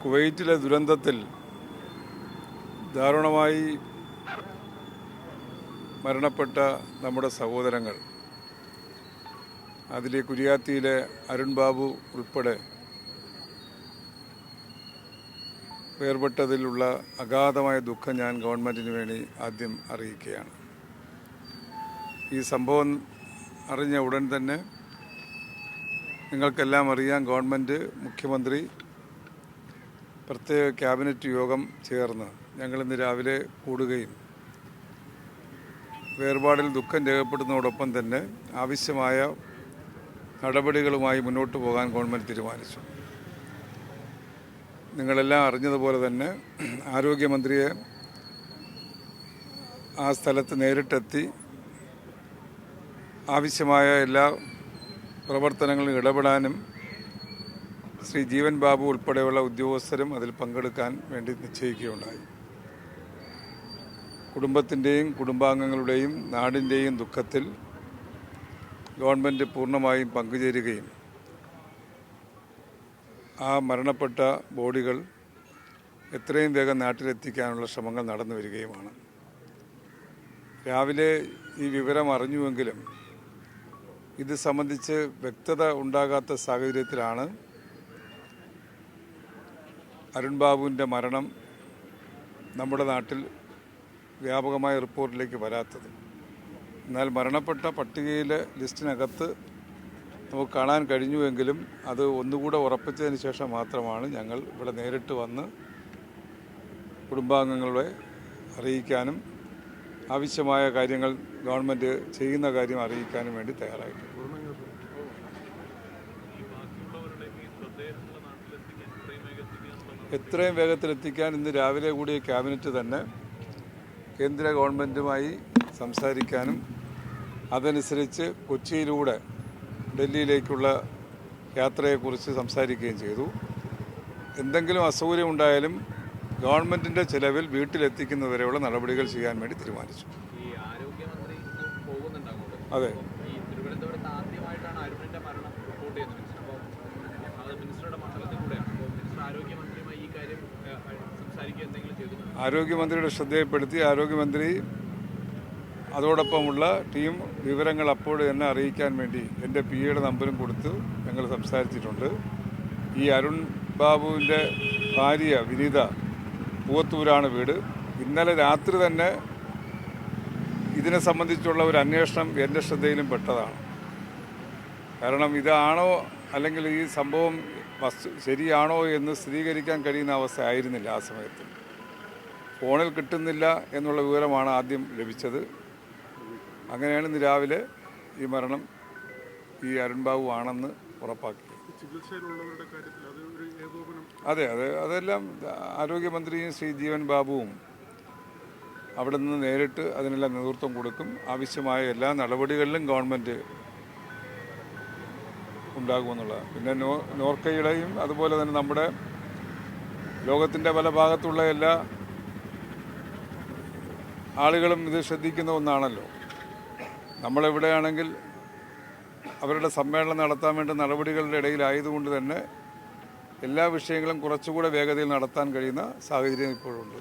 കുവൈറ്റിലെ ദുരന്തത്തിൽ ദാരുണമായി മരണപ്പെട്ട നമ്മുടെ സഹോദരങ്ങൾ, അതിലെ കുരിയാത്തിയിലെ അരുൺ ബാബു ഉൾപ്പെടെ വേർപെട്ടതിലുള്ള അഗാധമായ ദുഃഖം ഞാൻ ഗവൺമെൻറ്റിന് വേണ്ടി ആദ്യം അറിയിക്കുകയാണ്. ഈ സംഭവം അറിഞ്ഞ ഉടൻ തന്നെ നിങ്ങൾക്കെല്ലാം അറിയാം, ഗവൺമെൻറ്, മുഖ്യമന്ത്രി പ്രത്യേക ക്യാബിനറ്റ് യോഗം ചേർന്ന് ഞങ്ങളിന്ന് രാവിലെ കൂടുകയും വേർപാടിൽ ദുഃഖം രേഖപ്പെടുന്നതോടൊപ്പം തന്നെ ആവശ്യമായ നടപടികളുമായി മുന്നോട്ട് പോകാൻ ഗവൺമെൻറ് തീരുമാനിച്ചു. നിങ്ങളെല്ലാം അറിഞ്ഞതുപോലെ തന്നെ ആരോഗ്യമന്ത്രിയെ ആ സ്ഥലത്ത് നേരിട്ടെത്തി ആവശ്യമായ എല്ലാ പ്രവർത്തനങ്ങളും ഇടപെടാനും ശ്രീ ജീവൻ ബാബു ഉൾപ്പെടെയുള്ള ഉദ്യോഗസ്ഥരും അതിൽ പങ്കെടുക്കാൻ വേണ്ടി നിശ്ചയിക്കുകയുണ്ടായി. കുടുംബത്തിൻ്റെയും കുടുംബാംഗങ്ങളുടെയും നാടിൻ്റെയും ദുഃഖത്തിൽ ഗവൺമെൻറ് പൂർണ്ണമായും പങ്കുചേരുകയും ആ മരണപ്പെട്ട ബോഡികൾ എത്രയും വേഗം നാട്ടിലെത്തിക്കാനുള്ള ശ്രമങ്ങൾ നടന്നു വരികയുമാണ്. രാവിലെ ഈ വിവരം അറിഞ്ഞുവെങ്കിലും ഇത് സംബന്ധിച്ച് വ്യക്തത ഉണ്ടാകാത്ത സാഹചര്യത്തിലാണ് അരുൺ ബാബുവിൻ്റെ മരണം നമ്മുടെ നാട്ടിൽ വ്യാപകമായ റിപ്പോർട്ടിലേക്ക് വരാത്തത്. എന്നാൽ മരണപ്പെട്ട പട്ടികയിലെ ലിസ്റ്റിനകത്ത് നമുക്ക് കാണാൻ കഴിഞ്ഞുവെങ്കിലും അത് ഒന്നുകൂടെ ഉറപ്പിച്ചതിന് ശേഷം മാത്രമാണ് ഞങ്ങൾ ഇവിടെ നേരിട്ട് വന്ന് കുടുംബാംഗങ്ങളെ അറിയിക്കാനും ആവശ്യമായ കാര്യങ്ങൾ ഗവൺമെൻറ് ചെയ്യുന്ന കാര്യം അറിയിക്കാനും വേണ്ടി തയ്യാറായിട്ടുണ്ട്. എത്രയും വേഗത്തിൽ എത്തിക്കാൻ ഇന്ന് രാവിലെ കൂടിയ ക്യാബിനറ്റ് തന്നെ കേന്ദ്ര ഗവൺമെൻറ്റുമായി സംസാരിക്കാനും അതനുസരിച്ച് കൊച്ചിയിലൂടെ ഡൽഹിയിലേക്കുള്ള യാത്രയെക്കുറിച്ച് സംസാരിക്കുകയും ചെയ്തു. എന്തെങ്കിലും അസൗകര്യം ഉണ്ടായാലും ഗവൺമെൻറ്റിൻ്റെ ചിലവിൽ വീട്ടിലെത്തിക്കുന്നവരെയുള്ള നടപടികൾ ചെയ്യാൻ വേണ്ടി തീരുമാനിച്ചു. അതെ, ആരോഗ്യമന്ത്രിയുടെ ശ്രദ്ധയിൽപ്പെടുത്തി ആരോഗ്യമന്ത്രി അതോടൊപ്പമുള്ള ടീം വിവരങ്ങൾ അപ്പോൾ തന്നെ അറിയിക്കാൻ വേണ്ടി എൻ്റെ PAയുടെ നമ്പറും കൊടുത്ത് ഞങ്ങൾ സംസാരിച്ചിട്ടുണ്ട്. ഈ അരുൺ ബാബുവിൻ്റെ ഭാര്യ വിനീത പൂവത്തൂരാണ് വീട്. ഇന്നലെ രാത്രി തന്നെ ഇതിനെ സംബന്ധിച്ചുള്ള ഒരു അന്വേഷണം എൻ്റെ ശ്രദ്ധയിലും പെട്ടതാണ്. കാരണം ഇതാണോ അല്ലെങ്കിൽ ഈ സംഭവം ശരിയാണോ എന്ന് സ്ഥിരീകരിക്കാൻ കഴിയുന്ന അവസ്ഥ ആയിരുന്നില്ല. ആ സമയത്ത് ഫോണിൽ കിട്ടുന്നില്ല എന്നുള്ള വിവരമാണ് ആദ്യം ലഭിച്ചത്. അങ്ങനെയാണ് ഇന്ന് രാവിലെ ഈ മരണം ഈ അരുൺ ബാബു ആണെന്ന് ഉറപ്പാക്കി. അതെ, അതെല്ലാം ആരോഗ്യമന്ത്രിയും ശ്രീ ജീവൻ ബാബുവും അവിടെ നിന്ന് നേരിട്ട് അതിനെല്ലാം നേതൃത്വം കൊടുക്കും. ആവശ്യമായ എല്ലാ നടപടികളിലും ഗവൺമെൻറ് ഉണ്ടാകുമെന്നുള്ളതാണ്. പിന്നെ നോർക്കയുടെയും അതുപോലെ തന്നെ നമ്മുടെ ലോകത്തിൻ്റെ പല ഭാഗത്തുള്ള എല്ലാ ആളുകളും ഇത് ശ്രദ്ധിക്കുന്ന ഒന്നാണല്ലോ. നമ്മളെവിടെയാണെങ്കിൽ അവരുടെ സമ്മേളനം നടത്താൻ വേണ്ട നടപടികളുടെ ഇടയിലായതുകൊണ്ട് തന്നെ എല്ലാ വിഷയങ്ങളും കുറച്ചുകൂടെ വേഗതയിൽ നടത്താൻ കഴിയുന്ന സാഹചര്യം ഇപ്പോഴുണ്ട്.